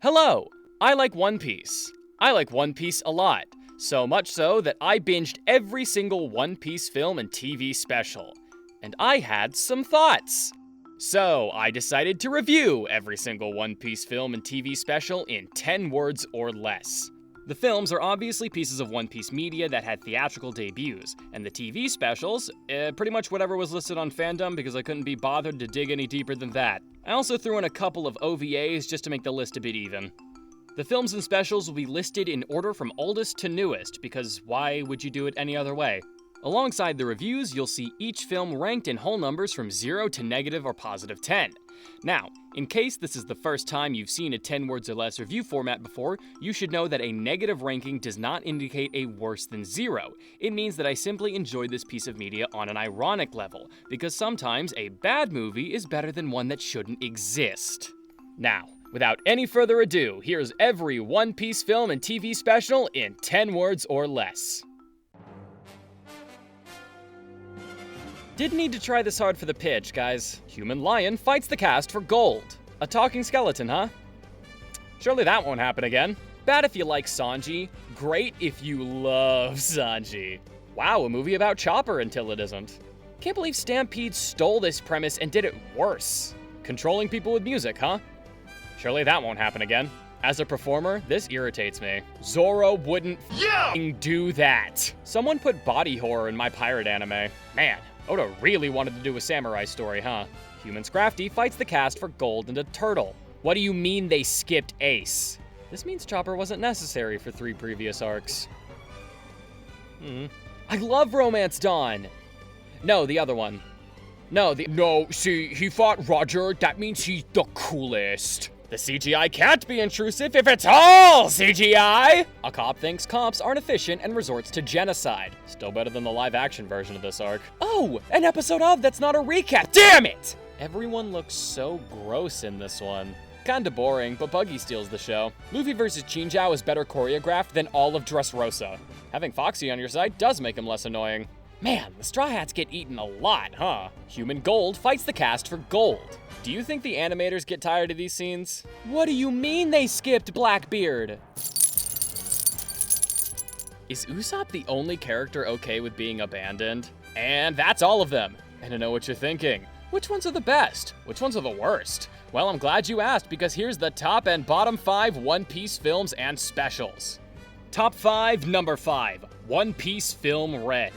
Hello! I like One Piece. I like One Piece a lot. So much so that I binged every single One Piece film and TV special. And I had some thoughts. So I decided to review every single One Piece film and TV special in 10 words or less. The films are obviously pieces of One Piece media that had theatrical debuts, and the TV specials, pretty much whatever was listed on Fandom because I couldn't be bothered to dig any deeper than that. I also threw in a couple of OVAs just to make the list a bit even. The films and specials will be listed in order from oldest to newest, because why would you do it any other way? Alongside the reviews, you'll see each film ranked in whole numbers from 0 to negative or positive 10. Now, in case this is the first time you've seen a 10 words or less review format before, you should know that a negative ranking does not indicate a worse than 0. It means that I simply enjoyed this piece of media on an ironic level, because sometimes a bad movie is better than one that shouldn't exist. Now, without any further ado, here's every One Piece film and TV special in 10 words or less. Didn't need to try this hard for the pitch, guys. Human Lion fights the cast for gold. A talking skeleton, huh? Surely that won't happen again. Bad if you like Sanji. Great if you love Sanji. Wow, a movie about Chopper until it isn't. Can't believe Stampede stole this premise and did it worse. Controlling people with music, huh? Surely that won't happen again. As a performer, this irritates me. Zoro wouldn't do that. Someone put body horror in my pirate anime. Man, Oda really wanted to do a samurai story, huh? Human Scrafty fights the cast for gold and a turtle. What do you mean they skipped Ace? This means Chopper wasn't necessary for 3 previous arcs. I love Romance Dawn! No, the other one. No, see, he fought Roger, that means he's the coolest. The CGI can't be intrusive if it's all CGI! A cop thinks cops aren't efficient and resorts to genocide. Still better than the live-action version of this arc. Oh, an episode of that's not a recap, damn it! Everyone looks so gross in this one. Kinda boring, but Buggy steals the show. Luffy vs. Chinchou is better choreographed than all of Dressrosa. Having Foxy on your side does make him less annoying. Man, the Straw Hats get eaten a lot, huh? Human Gold fights the cast for gold. Do you think the animators get tired of these scenes? What do you mean they skipped Blackbeard? Is Usopp the only character okay with being abandoned? And that's all of them. And I know what you're thinking. Which ones are the best? Which ones are the worst? Well, I'm glad you asked, because here's the top and bottom 5 One Piece films and specials. Top 5, number 5, One Piece Film Red.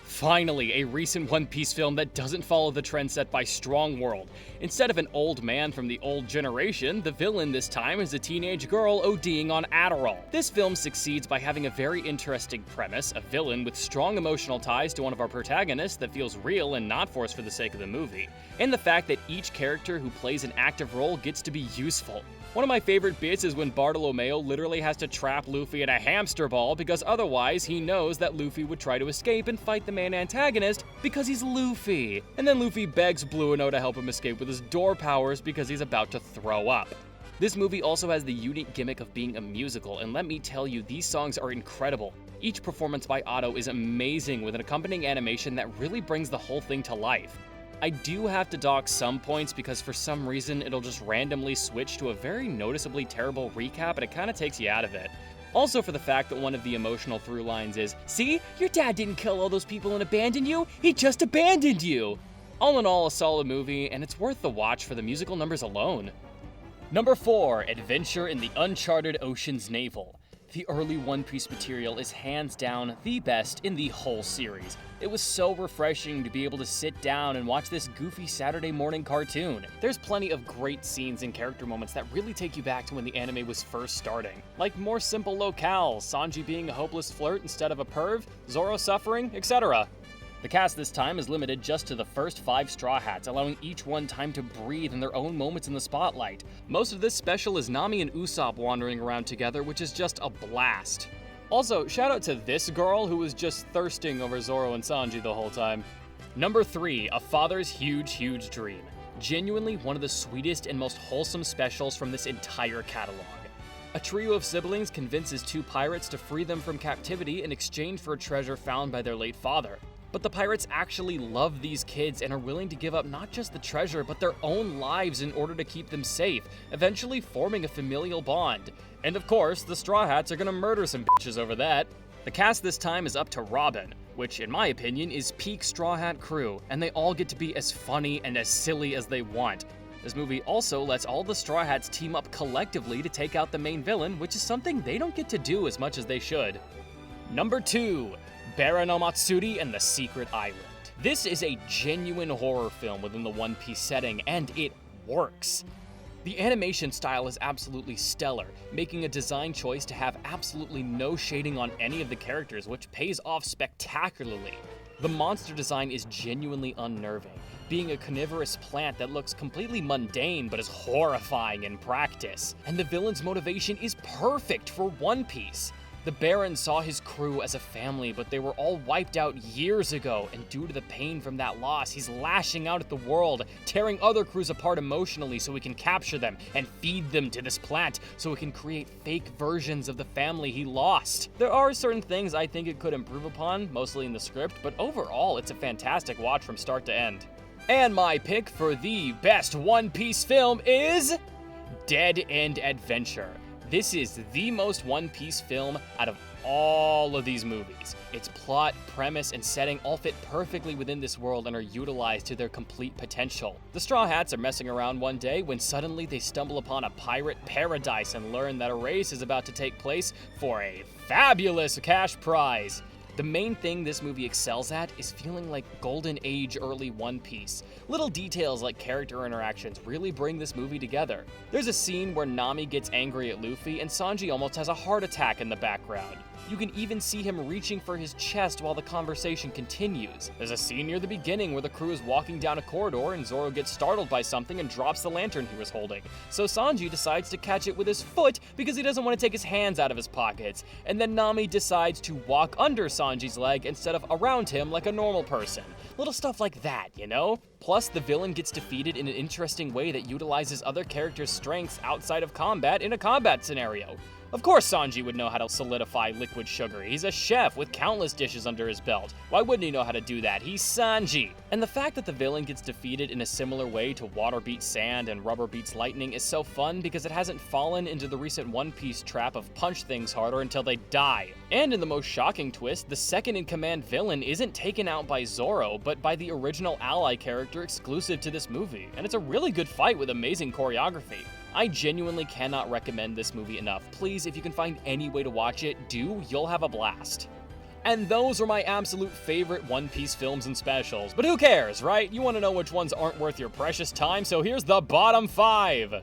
Finally, a recent One Piece film that doesn't follow the trend set by Strong World. Instead of an old man from the old generation, the villain this time is a teenage girl ODing on Adderall. This film succeeds by having a very interesting premise, a villain with strong emotional ties to one of our protagonists that feels real and not forced for the sake of the movie, and the fact that each character who plays an active role gets to be useful. One of my favorite bits is when Bartolomeo literally has to trap Luffy in a hamster ball because otherwise he knows that Luffy would try to escape and fight the main antagonist because he's Luffy. And then Luffy begs Blue and O to help him escape with his door powers because he's about to throw up. This movie also has the unique gimmick of being a musical, and let me tell you, these songs are incredible. Each performance by Otto is amazing with an accompanying animation that really brings the whole thing to life. I do have to dock some points because for some reason it'll just randomly switch to a very noticeably terrible recap and it kind of takes you out of it. Also for the fact that one of the emotional through lines is, see, your dad didn't kill all those people and abandon you, he just abandoned you! All in all, a solid movie, and it's worth the watch for the musical numbers alone. Number 4, Adventure in the Uncharted Oceans Naval. The early One Piece material is hands down the best in the whole series. It was so refreshing to be able to sit down and watch this goofy Saturday morning cartoon. There's plenty of great scenes and character moments that really take you back to when the anime was first starting. Like more simple locales, Sanji being a hopeless flirt instead of a perv, Zoro suffering, etc. The cast this time is limited just to the first 5 Straw Hats, allowing each one time to breathe in their own moments in the spotlight. Most of this special is Nami and Usopp wandering around together, which is just a blast. Also, shout out to this girl who was just thirsting over Zoro and Sanji the whole time. Number 3, A Father's Huge Dream. Genuinely one of the sweetest and most wholesome specials from this entire catalog. A trio of siblings convinces 2 pirates to free them from captivity in exchange for a treasure found by their late father. But the pirates actually love these kids and are willing to give up not just the treasure, but their own lives in order to keep them safe, eventually forming a familial bond. And of course, the Straw Hats are gonna murder some bitches over that. The cast this time is up to Robin, which in my opinion is peak Straw Hat crew, and they all get to be as funny and as silly as they want. This movie also lets all the Straw Hats team up collectively to take out the main villain, which is something they don't get to do as much as they should. Number 2, Baron Omatsuri and the Secret Island. This is a genuine horror film within the One Piece setting, and it works. The animation style is absolutely stellar, making a design choice to have absolutely no shading on any of the characters, which pays off spectacularly. The monster design is genuinely unnerving, being a carnivorous plant that looks completely mundane but is horrifying in practice. And the villain's motivation is perfect for One Piece. The Baron saw his crew as a family, but they were all wiped out years ago, and due to the pain from that loss, he's lashing out at the world, tearing other crews apart emotionally so he can capture them and feed them to this plant so he can create fake versions of the family he lost. There are certain things I think it could improve upon, mostly in the script, but overall it's a fantastic watch from start to end. And my pick for the best One Piece film is Dead End Adventure. This is the most One Piece film out of all of these movies. Its plot, premise, and setting all fit perfectly within this world and are utilized to their complete potential. The Straw Hats are messing around one day when suddenly they stumble upon a pirate paradise and learn that a race is about to take place for a fabulous cash prize. The main thing this movie excels at is feeling like Golden Age early One Piece. Little details like character interactions really bring this movie together. There's a scene where Nami gets angry at Luffy and Sanji almost has a heart attack in the background. You can even see him reaching for his chest while the conversation continues. There's a scene near the beginning where the crew is walking down a corridor and Zoro gets startled by something and drops the lantern he was holding. So Sanji decides to catch it with his foot because he doesn't want to take his hands out of his pockets. And then Nami decides to walk under Sanji's leg instead of around him like a normal person. Little stuff like that, you know? Plus, the villain gets defeated in an interesting way that utilizes other characters' strengths outside of combat in a combat scenario. Of course Sanji would know how to solidify liquid sugar. He's a chef with countless dishes under his belt. Why wouldn't he know how to do that? He's Sanji. And the fact that the villain gets defeated in a similar way to water beats sand and rubber beats lightning is so fun because it hasn't fallen into the recent One Piece trap of punch things harder until they die. And in the most shocking twist, the second-in-command villain isn't taken out by Zoro, but by the original ally character exclusive to this movie. And it's a really good fight with amazing choreography. I genuinely cannot recommend this movie enough. Please, if you can find any way to watch it, do. You'll have a blast. And those are my absolute favorite One Piece films and specials. But who cares, right? You want to know which ones aren't worth your precious time, so here's the bottom 5.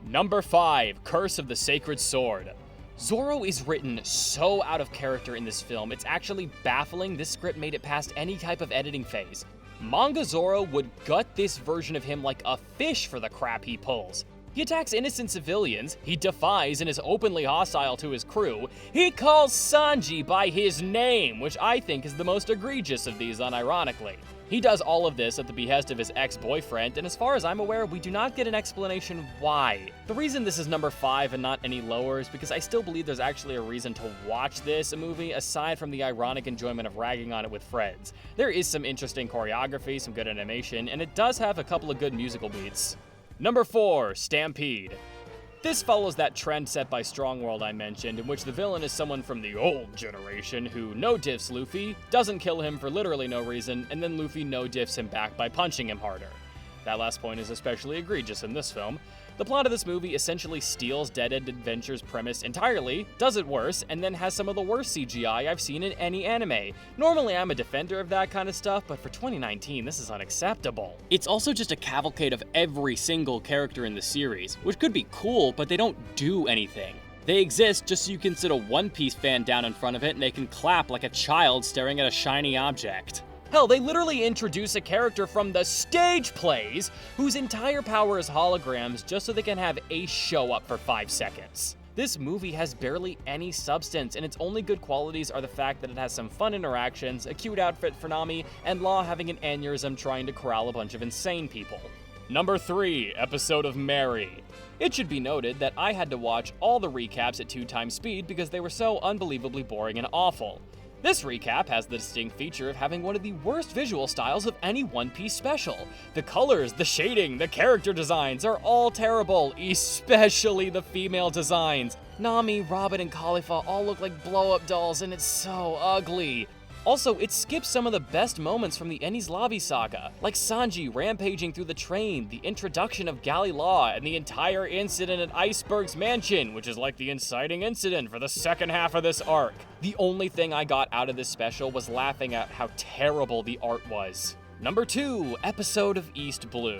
Number 5, Curse of the Sacred Sword. Zoro is written so out of character in this film, it's actually baffling this script made it past any type of editing phase. Manga Zoro would gut this version of him like a fish for the crap he pulls. He attacks innocent civilians, he defies and is openly hostile to his crew, he calls Sanji by his name, which I think is the most egregious of these unironically. He does all of this at the behest of his ex-boyfriend, and as far as I'm aware, we do not get an explanation why. The reason this is number 5 and not any lower is because I still believe there's actually a reason to watch this movie aside from the ironic enjoyment of ragging on it with friends. There is some interesting choreography, some good animation, and it does have a couple of good musical beats. Number 4, Stampede. This follows that trend set by Strongworld I mentioned, in which the villain is someone from the old generation who no-diffs Luffy, doesn't kill him for literally no reason, and then Luffy no-diffs him back by punching him harder. That last point is especially egregious in this film. The plot of this movie essentially steals Dead End Adventure's premise entirely, does it worse, and then has some of the worst CGI I've seen in any anime. Normally I'm a defender of that kind of stuff, but for 2019 this is unacceptable. It's also just a cavalcade of every single character in the series, which could be cool, but they don't do anything. They exist just so you can sit a One Piece fan down in front of it and they can clap like a child staring at a shiny object. Hell, they literally introduce a character from the stage plays whose entire power is holograms just so they can have Ace show up for 5 seconds. This movie has barely any substance, and its only good qualities are the fact that it has some fun interactions, a cute outfit for Nami, and Law having an aneurysm trying to corral a bunch of insane people. Number 3, Episode of Mary. It should be noted that I had to watch all the recaps at 2x speed because they were so unbelievably boring and awful. This recap has the distinct feature of having one of the worst visual styles of any One Piece special. The colors, the shading, the character designs are all terrible, especially the female designs. Nami, Robin, and Khalifa all look like blow-up dolls, and it's so ugly. Also, it skips some of the best moments from the Enies Lobby saga, like Sanji rampaging through the train, the introduction of Gali Law, and the entire incident at Iceberg's mansion, which is like the inciting incident for the second half of this arc. The only thing I got out of this special was laughing at how terrible the art was. Number 2, episode of East Blue.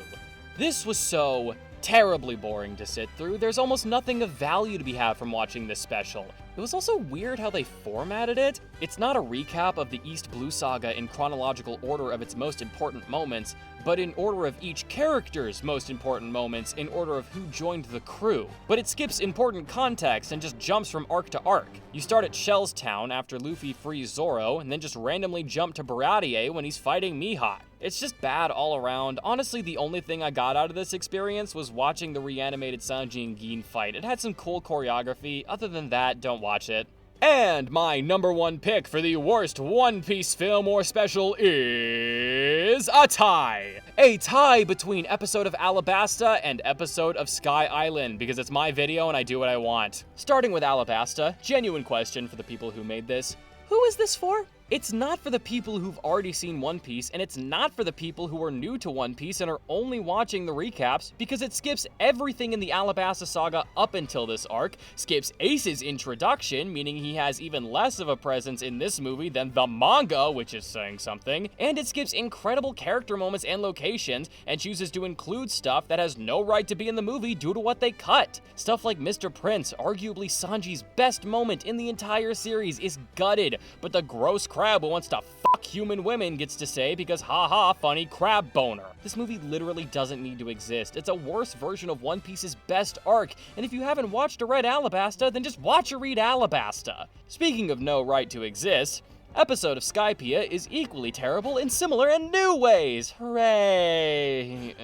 This was so terribly boring to sit through. There's almost nothing of value to be had from watching this special. It was also weird how they formatted it. It's not a recap of the East Blue saga in chronological order of its most important moments, but in order of each character's most important moments in order of who joined the crew. But it skips important context and just jumps from arc to arc. You start at Shell's Town after Luffy frees Zoro, and then just randomly jump to Baratie when he's fighting Mihawk. It's just bad all around. Honestly, the only thing I got out of this experience was watching the reanimated Sanji and Gin fight. It had some cool choreography. Other than that, don't watch it. And my number 1 pick for the worst One Piece film or special is a tie. A tie between episode of Alabasta and episode of Sky Island, because it's my video and I do what I want. Starting with Alabasta, genuine question for the people who made this. Who is this for? It's not for the people who've already seen One Piece, and it's not for the people who are new to One Piece and are only watching the recaps, because it skips everything in the Alabasta saga up until this arc, skips Ace's introduction, meaning he has even less of a presence in this movie than the manga, which is saying something, and it skips incredible character moments and locations, and chooses to include stuff that has no right to be in the movie due to what they cut. Stuff like Mr. Prince, arguably Sanji's best moment in the entire series, is gutted, but the gross crab who wants to fuck human women gets to say because haha, funny crab boner. This movie literally doesn't need to exist. It's a worse version of One Piece's best arc, and if you haven't watched or read Alabasta, then just watch or read Alabasta. Speaking of no right to exist, episode of Skypiea is equally terrible in similar and new ways. Hooray!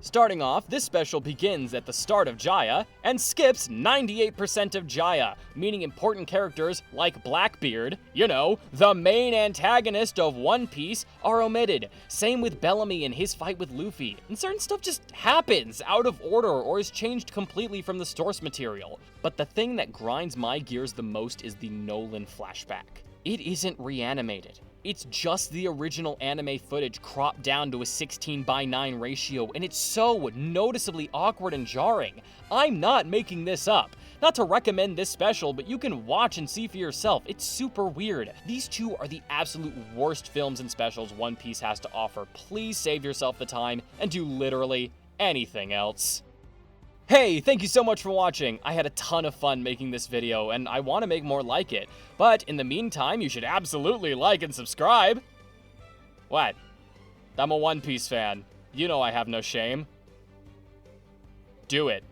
Starting off, this special begins at the start of Jaya and skips 98% of Jaya, meaning important characters like Blackbeard, you know, the main antagonist of One Piece, are omitted. Same with Bellamy and his fight with Luffy. And certain stuff just happens out of order or is changed completely from the source material. But the thing that grinds my gears the most is the Nolan flashback. It isn't reanimated. It's just the original anime footage cropped down to a 16:9 ratio, and it's so noticeably awkward and jarring. I'm not making this up. Not to recommend this special, but you can watch and see for yourself. It's super weird. These two are the absolute worst films and specials One Piece has to offer. Please save yourself the time and do literally anything else. Hey, thank you so much for watching. I had a ton of fun making this video, and I want to make more like it. But in the meantime, you should absolutely like and subscribe. What? I'm a One Piece fan. You know I have no shame. Do it.